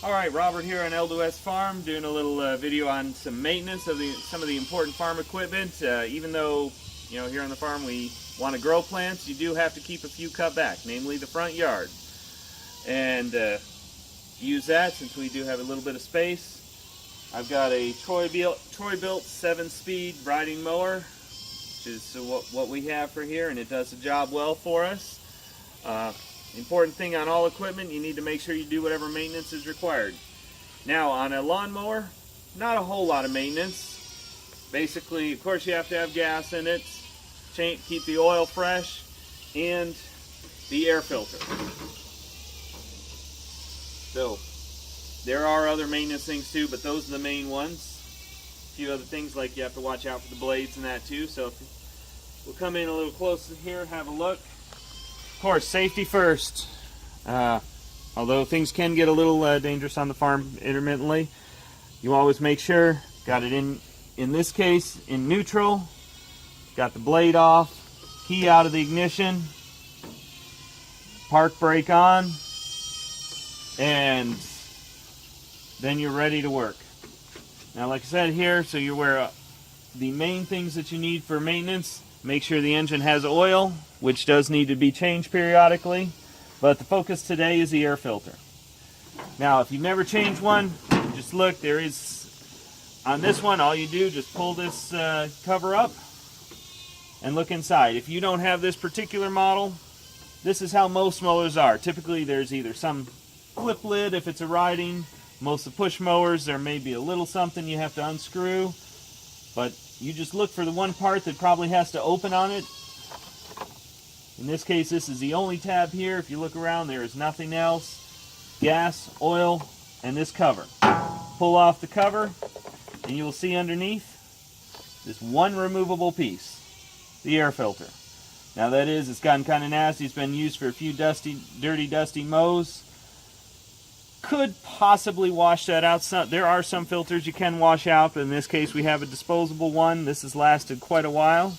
Alright, Robert here on L2S Farm, doing a little video on some maintenance of some of the important farm equipment. Even though, here on the farm we want to grow plants, you do have to keep a few cut back, namely the front yard. And use that since we do have a little bit of space. I've got a Troy Bilt 7-speed riding mower, which is what we have for here, and it does the job well for us. Important thing on all equipment, you need to make sure you do whatever maintenance is required. Now on a lawnmower, not a whole lot of maintenance. Basically, of course, you have to have gas in it, keep the oil fresh, and the air filter. So there are other maintenance things too, but those are the main ones. A few other things like you have to watch out for the blades and that too. So we'll come in a little closer here, have a look. Of course, safety first. Although things can get a little dangerous on the farm intermittently, you always make sure, got it in this case, in neutral, got the blade off, key out of the ignition, park brake on, and then you're ready to work. Now, like I said here, so you're aware of the main things that you need for maintenance. Make sure the engine has oil, which does need to be changed periodically, but the focus today is the air filter. Now, if you've never changed one, just look, there is, on this one, all you do, just pull this cover up and look inside. If you don't have this particular model, this is how most mowers are. Typically, there's either some flip lid if it's a riding. Most of the push mowers, there may be a little something you have to unscrew, but you just look for the one part that probably has to open on it. In this case, this is the only tab here. If you look around, there is nothing else. Gas, oil, and this cover. Pull off the cover, and you will see underneath this one removable piece, the air filter. Now that is, it's gotten kind of nasty. It's been used for a few dirty, dusty mows. Could possibly wash that out. There are some filters you can wash out, but in this case we have a disposable one. This has lasted quite a while,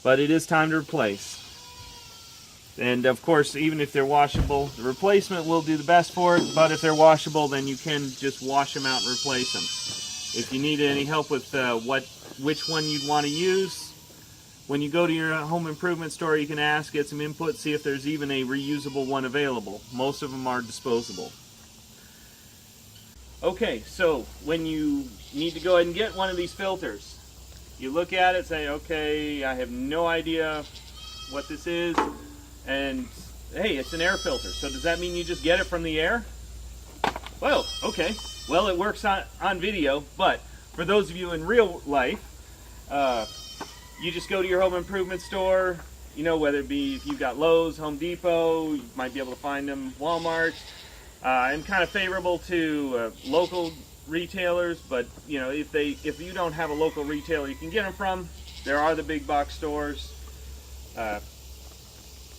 but it is time to replace. And of course, even if they're washable, the replacement will do the best for it, but if they're washable, then you can just wash them out and replace them. If you need any help with which one you'd want to use, when you go to your home improvement store, you can ask, get some input, see if there's even a reusable one available. Most of them are disposable. Okay, so when you need to go ahead and get one of these filters, you look at it, say, okay, I have no idea what this is, and hey, it's an air filter. So does that mean you just get it from the air? Well, okay. Well, it works on video, but for those of you in real life, you just go to your home improvement store, whether it be if you've got Lowe's, Home Depot, you might be able to find them, Walmart. I'm kind of favorable to local retailers, but if you don't have a local retailer you can get them from, there are the big box stores. Like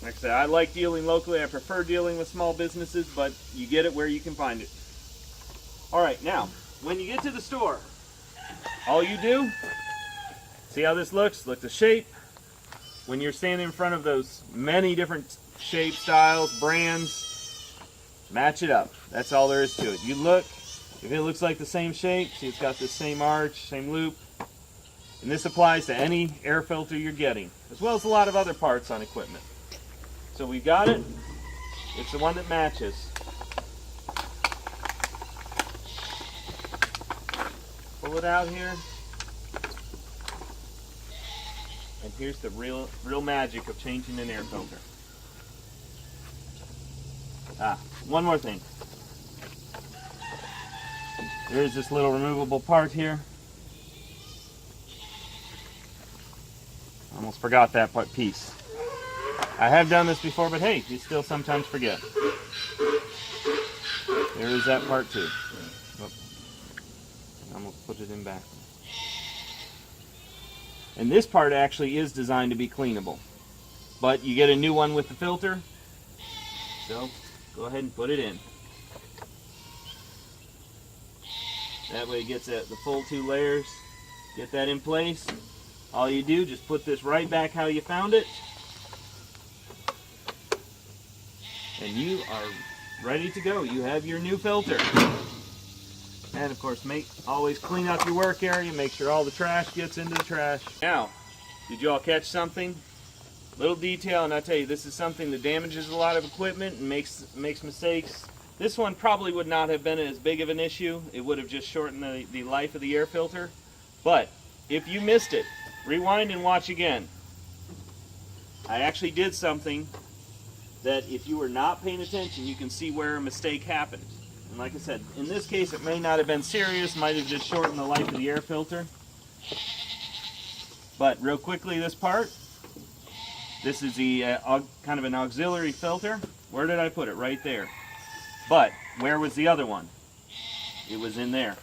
I said, I like dealing locally. I prefer dealing with small businesses, but you get it where you can find it. Alright, now, when you get to the store, all you do, see how this looks? Look the shape. When you're standing in front of those many different shape, styles, brands, match it up. That's all there is to it. You look, if it looks like the same shape, see it's got the same arch, same loop. And this applies to any air filter you're getting, as well as a lot of other parts on equipment. So we've got it. It's the one that matches. Pull it out here. And here's the real magic of changing an air filter. One more thing. There's this little removable part here. Almost forgot that piece. I have done this before, but hey, you still sometimes forget. There is that part too. Oh, I almost put it in back. And this part actually is designed to be cleanable. But you get a new one with the filter, so go ahead and put it in. That way it gets the full 2 layers. Get that in place. All you do, just put this right back how you found it. And you are ready to go. You have your new filter. And of course, always clean up your work area. Make sure all the trash gets into the trash. Now, did you all catch something? Little detail, and I tell you, this is something that damages a lot of equipment and makes mistakes. This one probably would not have been as big of an issue. It would have just shortened the life of the air filter. But if you missed it, rewind and watch again. I actually did something that if you were not paying attention, you can see where a mistake happened. And like I said, in this case, it may not have been serious, might have just shortened the life of the air filter. But real quickly, this part, this is the kind of an auxiliary filter. Where did I put it? Right there. But where was the other one? It was in there.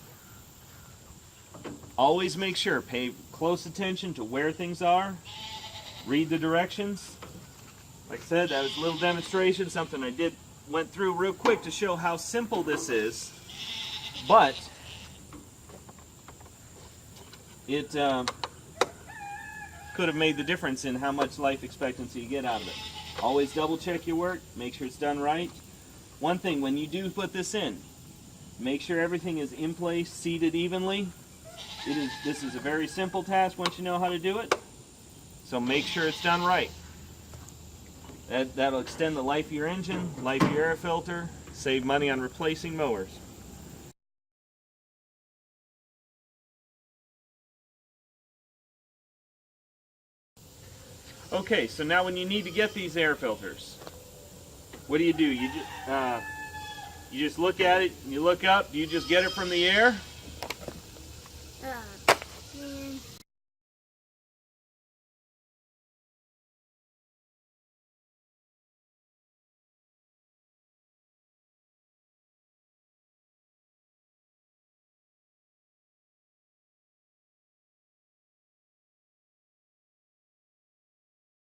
Always make sure, pay close attention to where things are. Read the directions. Like I said, that was a little demonstration, something I went through real quick to show how simple this is. But it could have made the difference in how much life expectancy you get out of it. Always double check your work, make sure it's done right. One thing, when you do put this in, make sure everything is in place, seated evenly. This is a very simple task once you know how to do it. So make sure it's done right. That'll extend the life of your engine, life of your air filter, save money on replacing mowers. Okay, so now when you need to get these air filters, what do? You just look at it and you look up. Do you just get it from the air?